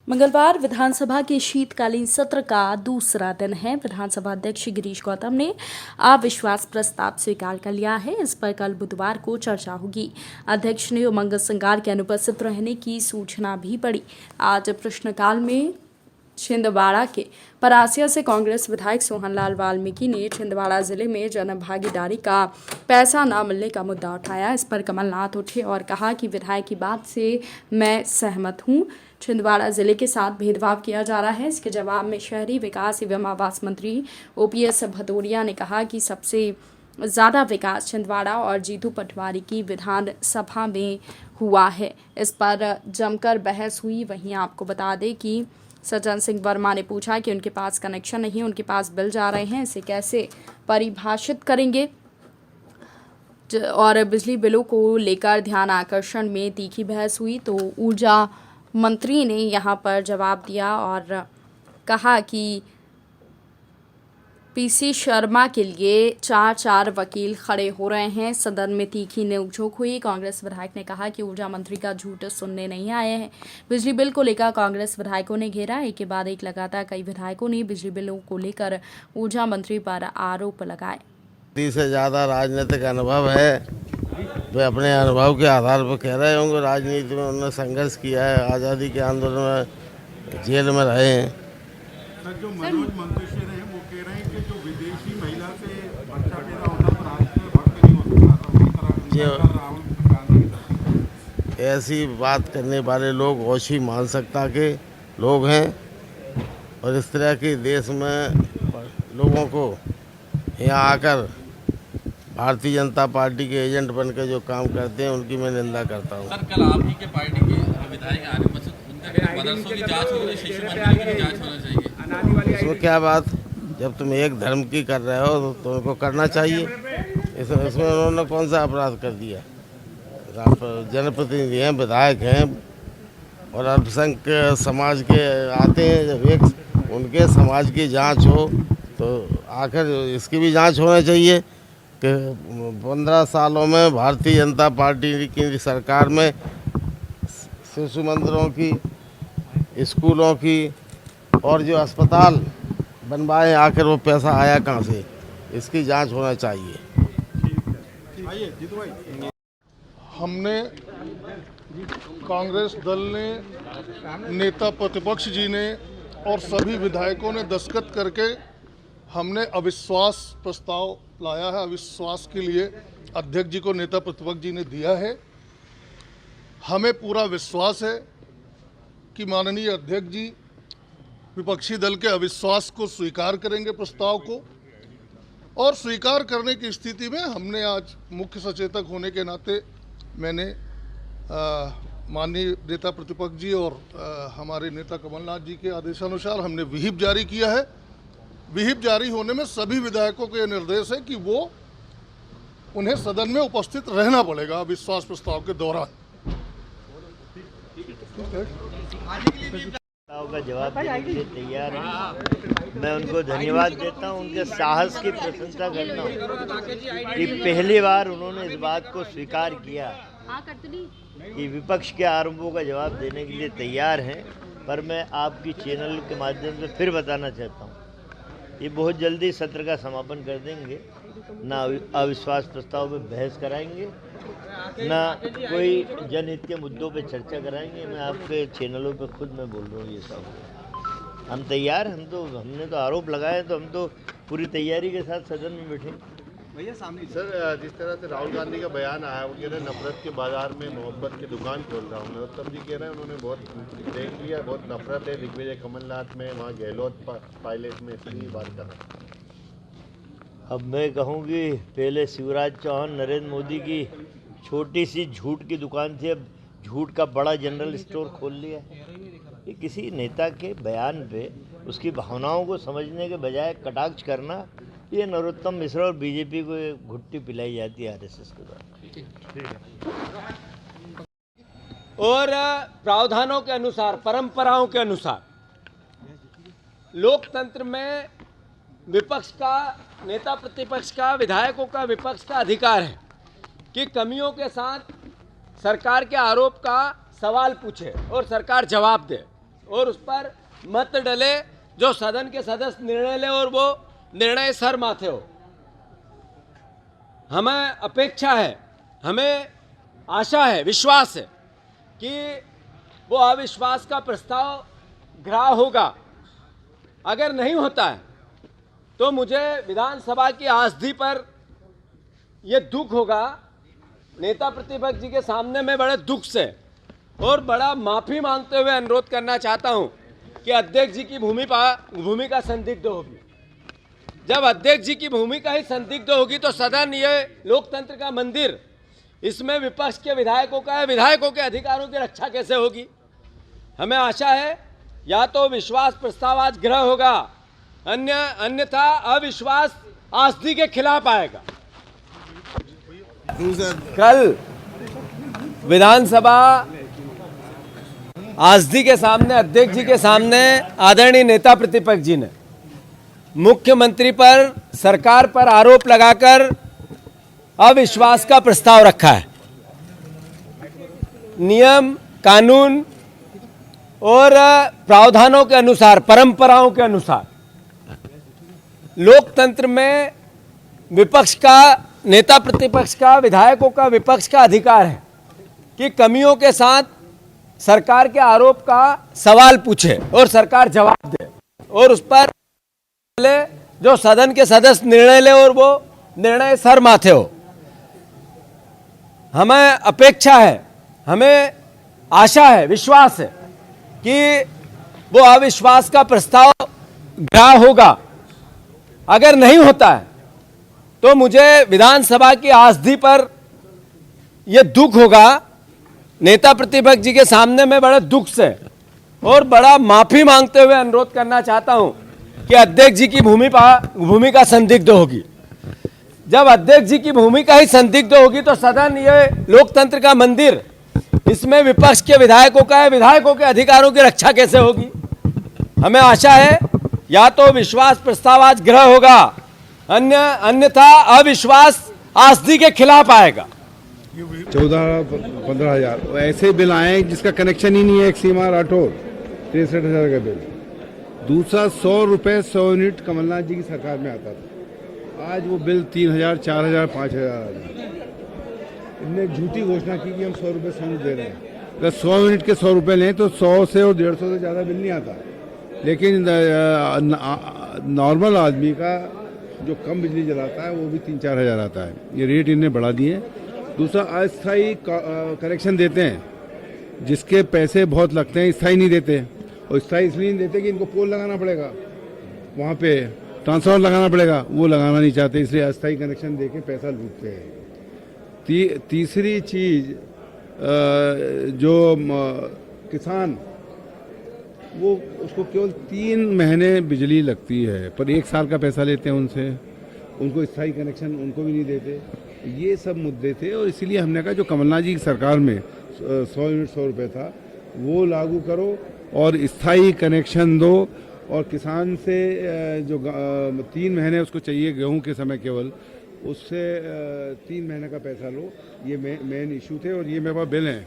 मंगलवार विधानसभा के शीतकालीन सत्र का दूसरा दिन है। विधानसभा अध्यक्ष गिरीश गौतम ने अविश्वास प्रस्ताव स्वीकार कर लिया है। इस पर कल बुधवार को चर्चा होगी। अध्यक्ष ने उमंग संगार के अनुपस्थित रहने की सूचना भी पड़ी। आज प्रश्नकाल में छिंदवाड़ा के परासिया से कांग्रेस विधायक सोहनलाल वाल्मीकि ने छिंदवाड़ा जिले में जन भागीदारी का पैसा न मिलने का मुद्दा उठाया। इस पर कमलनाथ उठे और कहा कि विधायक की बात से मैं सहमत हूं। छिंदवाड़ा जिले के साथ भेदभाव किया जा रहा है। इसके जवाब में शहरी विकास एवं आवास मंत्री ओपीएस भदौरिया ने कहा कि सबसे ज़्यादा विकास छिंदवाड़ा और जीतू पटवारी की विधानसभा में हुआ है। इस पर जमकर बहस हुई। वहीं आपको बता दें कि सज्जन सिंह वर्मा ने पूछा कि उनके पास कनेक्शन नहीं, उनके पास बिल जा रहे हैं, इसे कैसे परिभाषित करेंगे। और बिजली बिलों को लेकर ध्यान आकर्षण में तीखी बहस हुई तो ऊर्जा मंत्री ने यहां पर जवाब दिया और कहा कि पीसी शर्मा के लिए चार वकील खड़े हो रहे हैं। सदन में तीखी नोकझोंक हुई। कांग्रेस विधायक ने कहा कि ऊर्जा मंत्री का झूठ सुनने नहीं आए हैं। बिजली बिल को लेकर कांग्रेस विधायकों ने घेरा। एक के बाद एक लगातार कई विधायकों ने बिजली बिलों को लेकर ऊर्जा मंत्री पर आरोप लगाए। 30 से ज़्यादा राजनीतिक अनुभव है। वे अपने अनुभव के आधार पर कह रहे होंगे। राजनीति में उन्होंने संघर्ष किया है, आज़ादी के आंदोलन में जेल में रहे हैं। सर, जो मनोज मंतेश्वर हैं वो कह रहे हैं कि जो विदेशी महिला से बच्चा पैदा होता है राष्ट्र में भक्त नहीं होता। ऐसी बात करने वाले लोग ओछी मानसिकता के लोग हैं और इस तरह के देश में लोगों को यहाँ आकर भारतीय जनता पार्टी के एजेंट बनकर जो काम करते हैं उनकी मैं निंदा करता हूँ। सर, कल आप ही के पार्टी के विधायक आने मदरसों की जांच हो रही है, शिशु मंदिर की जांच होना चाहिए। इसमें क्या बात, जब तुम एक धर्म की कर रहे हो तो तुमको करना चाहिए। इसमें उन्होंने कौन सा अपराध कर दिया। आप जनप्रतिनिधि हैं, विधायक हैं और अल्पसंख्यक समाज के आते हैं। जब एक उनके समाज की जांच हो तो आखिर इसकी भी जांच होना चाहिए कि 15 सालों में भारतीय जनता पार्टी की सरकार में शिशु मंदिरों की, स्कूलों की और जो अस्पताल बनवाए, आखिर वो पैसा आया कहाँ से, इसकी जांच होना चाहिए। हमने कांग्रेस दल ने, नेता प्रतिपक्ष जी ने और सभी विधायकों ने दस्तखत करके हमने अविश्वास प्रस्ताव लाया है। अविश्वास के लिए अध्यक्ष जी को नेता प्रतिपक्ष जी ने दिया है। हमें पूरा विश्वास है कि माननीय अध्यक्ष जी विपक्षी दल के अविश्वास को स्वीकार करेंगे, प्रस्ताव को। और स्वीकार करने की स्थिति में हमने आज मुख्य सचेतक होने के नाते मैंने माननीय नेता प्रतिपक्ष जी और हमारे नेता कमलनाथ जी के आदेशानुसार हमने विहिप जारी किया है। विहिप जारी होने में सभी विधायकों को यह निर्देश है कि वो उन्हें सदन में उपस्थित रहना पड़ेगा अविश्वास प्रस्ताव के दौरान। का जवाब देने के लिए तैयार हैं। मैं उनको धन्यवाद देता हूं, उनके साहस की प्रशंसा करता हूं कि पहली बार उन्होंने इस बात को स्वीकार किया कि विपक्ष के आरोपों का जवाब देने के लिए तैयार हैं। पर मैं आपकी चैनल के माध्यम से फिर बताना चाहता हूं, ये बहुत जल्दी सत्र का समापन कर देंगे। ना अविश्वास प्रस्ताव पे बहस कराएंगे, ना कोई जनहित के मुद्दों पे चर्चा कराएंगे। मैं आपके चैनलों पे खुद मैं बोल रहा हूँ ये सब। हम तैयार, हमने तो आरोप लगाए, तो हम तो पूरी तैयारी के साथ सदन में बैठे। भैया सामने सर, जिस तरह से राहुल गांधी का बयान आया, वो कह रहे हैं नफरत के बाजार में मोहब्बत की दुकान खोल रहा हूँ। नरोत्तम जी कह रहे हैं उन्होंने बहुत देख लिया, बहुत नफरत है दिग्विजय कमलनाथ में, वहाँ गहलोत पायलट में, इसलिए बात कर रहे हैं। अब मैं कहूँगी, पहले शिवराज चौहान नरेंद्र मोदी की छोटी सी झूठ की दुकान थी, अब झूठ का बड़ा जनरल स्टोर खोल लिया। ये किसी नेता के बयान पे उसकी भावनाओं को समझने के बजाय कटाक्ष करना, ये नरोत्तम मिश्रा और बीजेपी को घुट्टी पिलाई जाती है आरएसएस के द्वारा। और प्रावधानों के अनुसार, परंपराओं के अनुसार लोकतंत्र में विपक्ष का, नेता प्रतिपक्ष का, विधायकों का, विपक्ष का अधिकार है कि कमियों के साथ सरकार के आरोप का सवाल पूछे और सरकार जवाब दे। और उस पर मत डले, जो सदन के सदस्य निर्णय ले और वो निर्णय सर माथे हो। हमें अपेक्षा है, हमें आशा है, विश्वास है कि वो अविश्वास का प्रस्ताव ग्राह्य होगा। अगर नहीं होता है तो मुझे विधानसभा की आसदी पर ये दुख होगा। नेता प्रतिपक्ष जी के सामने मैं बड़े दुख से और बड़ा माफ़ी मांगते हुए अनुरोध करना चाहता हूं कि अध्यक्ष जी की भूमिका संदिग्ध होगी। जब अध्यक्ष जी की भूमिका ही संदिग्ध होगी तो सदन, ये लोकतंत्र का मंदिर, इसमें विपक्ष के विधायकों का, विधायकों के अधिकारों की रक्षा कैसे होगी। हमें आशा है या तो विश्वास प्रस्ताव आज ग्रह होगा, अन्यथा अविश्वास आसदी के खिलाफ आएगा। कल विधानसभा आसदी के सामने, अध्यक्ष जी के सामने आदरणीय नेता प्रतिपक्ष जी ने मुख्यमंत्री पर, सरकार पर आरोप लगाकर अविश्वास का प्रस्ताव रखा है। नियम, कानून और प्रावधानों के अनुसार, परंपराओं के अनुसार लोकतंत्र में विपक्ष का, नेता प्रतिपक्ष का, विधायकों का, विपक्ष का अधिकार है कि कमियों के साथ सरकार के आरोप का सवाल पूछे और सरकार जवाब दे, और उस पर जो सदन के सदस्य निर्णय ले और वो निर्णय सर माथे हो। हमें अपेक्षा है, हमें आशा है, विश्वास है कि वो अविश्वास का प्रस्ताव ग्राह्य होगा। अगर नहीं होता है तो मुझे विधानसभा की आसदी पर यह दुख होगा। नेता प्रतिपक्ष जी के सामने मैं बड़े दुख से और बड़ा माफी मांगते हुए अनुरोध करना चाहता हूं कि अध्यक्ष जी की भूमिका संदिग्ध होगी। जब अध्यक्ष जी की भूमिका ही संदिग्ध होगी तो सदन, ये लोकतंत्र का मंदिर, इसमें विपक्ष के विधायकों का, विधायकों के अधिकारों की रक्षा कैसे होगी। हमें आशा है या तो विश्वास प्रस्ताव आज ग्रह होगा, अन्यथा अविश्वास आसदी के खिलाफ आएगा। 14-15 हज़ार ऐसे बिल आए जिसका कनेक्शन ही नहीं है। एक सीमा राठौर 63,000 का बिल। दूसरा 100 रुपये 100 यूनिट कमलनाथ जी की सरकार में आता था। आज वो बिल 3,000, 4,000, 5,000 आ रहा है। इनने झूठी घोषणा की कि हम 100 रुपये 100 यूनिट दे रहे हैं। अगर 100 यूनिट के 100 रुपये लें तो 100 से और 150 से ज़्यादा बिल नहीं आता। लेकिन नॉर्मल आदमी का जो कम बिजली जलाता है वो भी 3-4 हज़ार आता है। ये रेट इन्हें बढ़ा दिए। दूसरा, अस्थायी कनेक्शन देते हैं जिसके पैसे बहुत लगते हैं, स्थायी नहीं देते। और स्थायी इसलिए नहीं देते कि इनको पोल लगाना पड़ेगा, वहाँ पे ट्रांसफार्मर लगाना पड़ेगा, वो लगाना नहीं चाहते, इसलिए अस्थायी कनेक्शन देके पैसा लूटते हैं। तीसरी चीज़, जो किसान, वो उसको केवल 3 महीने बिजली लगती है पर 1 साल का पैसा लेते हैं उनसे, उनको स्थायी कनेक्शन उनको भी नहीं देते। ये सब मुद्दे थे और इसीलिए हमने कहा जो कमलनाथ जी की सरकार में 100 यूनिट 100 रुपये था वो लागू करो और स्थायी कनेक्शन दो। और किसान से जो 3 महीने उसको चाहिए गेहूं के समय केवल, उससे 3 महीने का पैसा लो। ये मेन इशू थे। और ये मेरे पास बिल हैं,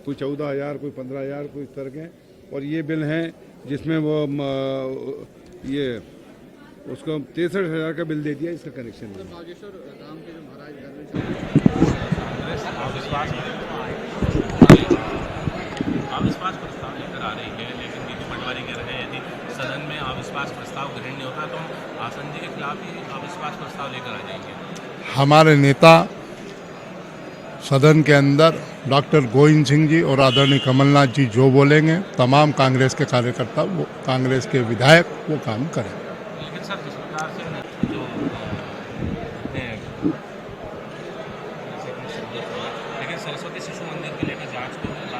कोई 14,000, कोई 15,000, कोई इस तरह के। और ये बिल हैं जिसमें वो ये उसको 63,000 का बिल दे दिया इसका कनेक्शन। अविश्वास प्रस्ताव लेकर आ रही है, लेकिन नीति पटवारी कह रहे हैं यदि सदन में अविश्वास प्रस्ताव ग्रहण नहीं होता तो हम आसन जी के खिलाफ ही अविश्वास प्रस्ताव लेकर आ जाएंगे। हमारे नेता सदन के अंदर डॉक्टर गोविंद सिंह जी और आदरणीय कमलनाथ जी जो बोलेंगे, तमाम कांग्रेस के कार्यकर्ता, वो कांग्रेस के विधायक वो काम करें। लेकिन सर, जिस प्रकार से जो लेकिन सरस्वती शिशु मंदिर के लेकर जांच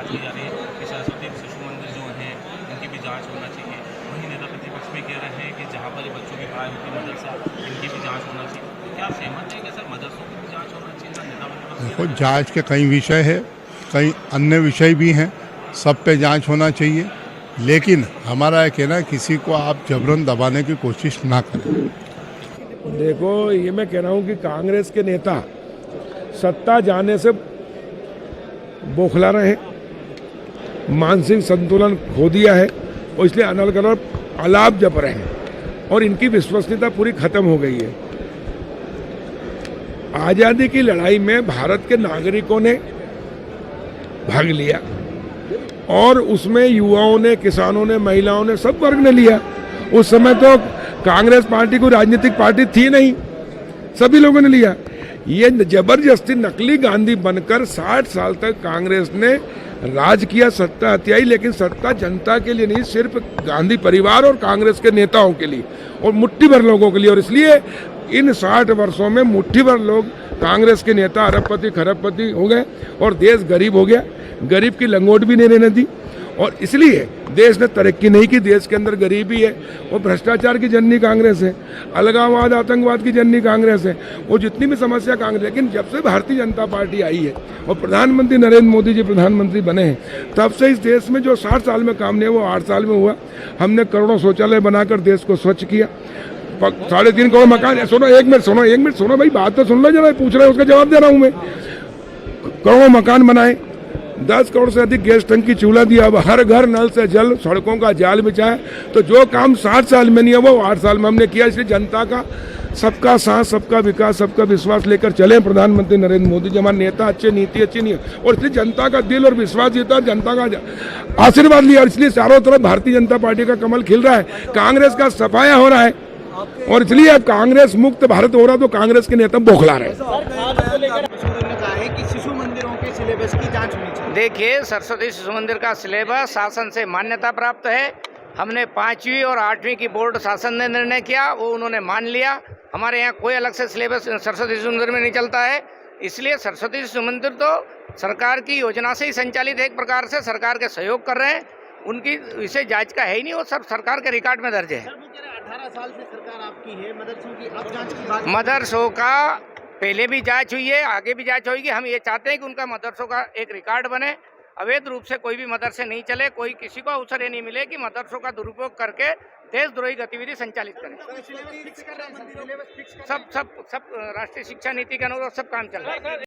की जा रही है कि सरस्वती शिशु मंदिर जो है उनकी भी जांच होना चाहिए। वहीं नेता प्रतिपक्ष भी कह रहे हैं कि जहाँ पर बच्चों की पढ़ाई होती है मदरसा, इनकी भी जांच होना चाहिए। तो क्या आप सहमत हैं कि सर मदरसों की भी जांच होना चाहिए? देखो, जांच के कई विषय है, कई अन्य विषय भी हैं, सब पे जांच होना चाहिए। लेकिन हमारा यह कहना है किसी को आप जबरन दबाने की कोशिश ना करें। देखो, ये मैं कह रहा हूँ कि कांग्रेस के नेता सत्ता जाने से बौखला रहे हैं, मानसिक संतुलन खो दिया है। और इसलिए अलग अलग आलाप जप रहे हैं और इनकी विश्वसनीयता पूरी खत्म हो गई है। आज़ादी की लड़ाई में भारत के नागरिकों ने भाग लिया और उसमें युवाओं ने, किसानों ने, महिलाओं ने, सब वर्ग ने लिया। उस समय तो कांग्रेस पार्टी कोई राजनीतिक पार्टी थी नहीं, सभी लोगों ने लिया। ये जबरदस्ती नकली गांधी बनकर 60 साल तक कांग्रेस ने राज किया, सत्ता हथियाई, लेकिन सत्ता जनता के लिए नहीं, सिर्फ गांधी परिवार और कांग्रेस के नेताओं के लिए और मुट्ठी भर लोगों के लिए। और इसलिए इन 60 वर्षों में मुट्ठी भर लोग कांग्रेस के नेता अरबपति खरबपति हो गए और देश गरीब हो गया। गरीब की लंगोट भी नहीं रहने दी और इसलिए देश ने तरक्की नहीं की। देश के अंदर गरीबी है और भ्रष्टाचार की जननी कांग्रेस है, अलगाववाद आतंकवाद की जननी कांग्रेस है, वो जितनी भी समस्या कांग्रेस। लेकिन जब से भारतीय जनता पार्टी आई है और प्रधानमंत्री नरेंद्र मोदी जी प्रधानमंत्री बने हैं, तब से इस देश में जो 60 साल में काम नहीं हुआ 8 साल में हुआ। हमने करोड़ों शौचालय बनाकर देश को स्वच्छ किया, 3.5 करोड़ मकान। सुनो एक मिनट सुनो भाई, बात तो सुन लो जरा, पूछ रहे हो उसका जवाब दे रहा हूँ मैं। करोड़ों मकान बनाए, 10 करोड़ से अधिक गैस टंकी चूल्हा दिया, अब हर घर नल से जल, सड़कों का जाल बिछाया। तो जो काम 60 साल में नहीं है वो 8 साल में हमने किया। इसलिए जनता का सबका साथ, सबका विकास, सबका विश्वास लेकर चले प्रधानमंत्री नरेंद्र मोदी जी। हमारे नेता अच्छे, नीति अच्छी नहीं है और इसलिए जनता का दिल और विश्वास जीता, जनता का आशीर्वाद लिया। और इसलिए चारों तरफ भारतीय जनता पार्टी का कमल खिल रहा है, कांग्रेस का सफाया हो रहा है और इसलिए अब कांग्रेस मुक्त भारत हो रहा, तो कांग्रेस के नेता बौखला रहे। शिशु मंदिरों के सिलेबस की जांच होनी चाहिए। देखिए, सरस्वती शिशु मंदिर का सिलेबस शासन से मान्यता प्राप्त है। हमने 5वीं और 8वीं की बोर्ड शासन ने निर्णय किया, वो उन्होंने मान लिया। हमारे यहाँ कोई अलग से सिलेबस सरस्वती शिशु मंदिर में नहीं चलता है। इसलिए सरस्वती शिशु मंदिर तो सरकार की योजना से ही संचालित है, एक प्रकार से सरकार के सहयोग कर रहे हैं। उनकी विषय जांच का है ही नहीं, वो सब सरकार के रिकॉर्ड में दर्ज है। 18 साल से सरकार आपकी है, मदरसों की अब जांच की बात। मदरसों का पहले भी जांच हुई है, आगे भी जांच होगी। हम ये चाहते हैं कि उनका मदरसों का एक रिकॉर्ड बने, अवैध रूप से कोई भी मदरसे नहीं चले, कोई किसी को अवसर ये नहीं मिले कि मदरसों का दुरुपयोग करके देशद्रोही गतिविधि संचालित करें। सब राष्ट्रीय शिक्षा नीति के अनुसार सब काम चल रहा है।